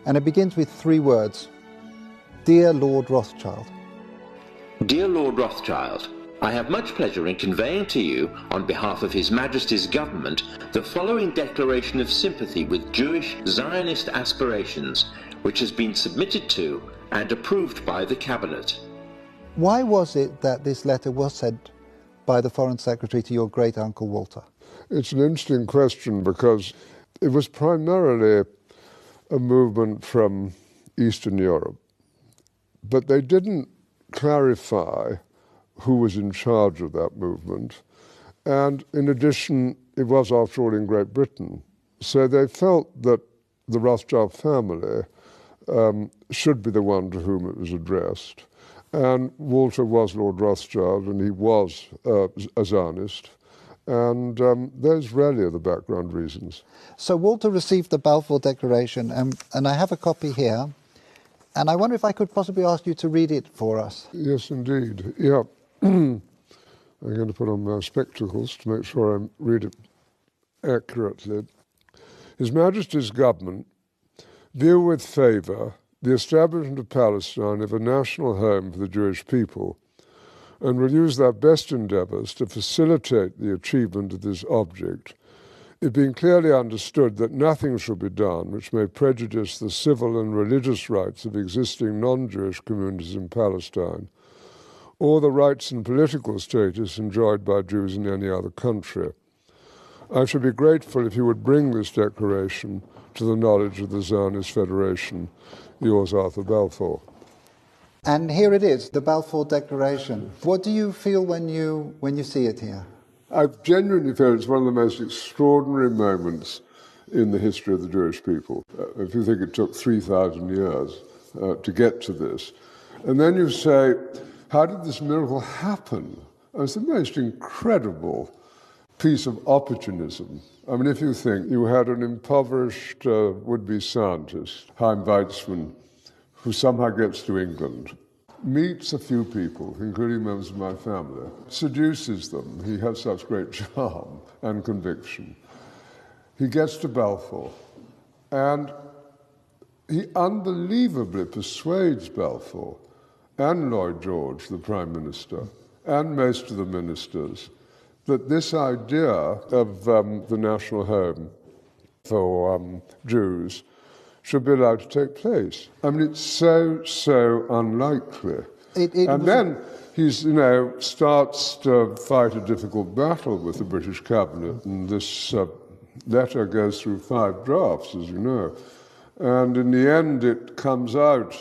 and it begins with 3 words. Dear Lord Rothschild. Dear Lord Rothschild, I have much pleasure in conveying to you, on behalf of His Majesty's government, the following declaration of sympathy with Jewish Zionist aspirations, which has been submitted to and approved by the Cabinet. Why was it that this letter was sent by the Foreign Secretary to your great-uncle Walter? It's an interesting question because it was primarily a movement from Eastern Europe, but they didn't clarify who was in charge of that movement. And in addition, it was, after all, in Great Britain. So they felt that the Rothschild family should be the one to whom it was addressed. And Walter was Lord Rothschild, and he was a Zionist. And those really are the background reasons. So Walter received the Balfour Declaration, and I have a copy here. And I wonder if I could possibly ask you to read it for us. Yes, indeed. Yeah. I'm going to put on my spectacles to make sure I read it accurately. His Majesty's government view with favour the establishment of Palestine as a national home for the Jewish people, and will use their best endeavours to facilitate the achievement of this object, it being clearly understood that nothing shall be done which may prejudice the civil and religious rights of existing non-Jewish communities in Palestine, or the rights and political status enjoyed by Jews in any other country. I should be grateful if you would bring this declaration to the knowledge of the Zionist Federation. Yours, Arthur Balfour. And here it is, the Balfour Declaration. What do you feel when you see it here? I genuinely feel it's one of the most extraordinary moments in the history of the Jewish people. If you think it took 3,000 years to get to this, and then you say, how did this miracle happen? It's the most incredible piece of opportunism. I mean, if you think you had an impoverished would-be scientist, Chaim Weizmann, who somehow gets to England, meets a few people, including members of my family, seduces them. He has such great charm and conviction. He gets to Balfour, and he unbelievably persuades Balfour and Lloyd George, the Prime Minister, and most of the ministers, that this idea of the national home for Jews should be allowed to take place. I mean, it's so unlikely. And then he starts to fight a difficult battle with the British cabinet, and this letter goes through 5 drafts, as you know. And in the end, it comes out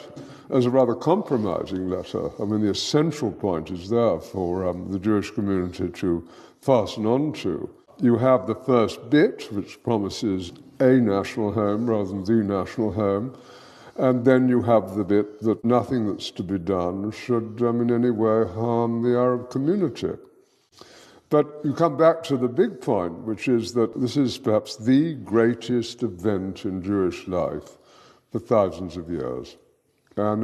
as a rather compromising letter. I mean, the essential point is there for the Jewish community to fasten on to. You have the first bit, which promises a national home rather than the national home, and then you have the bit that nothing that's to be done should in any way harm the Arab community. But you come back to the big point, which is that this is perhaps the greatest event in Jewish life for thousands of years. And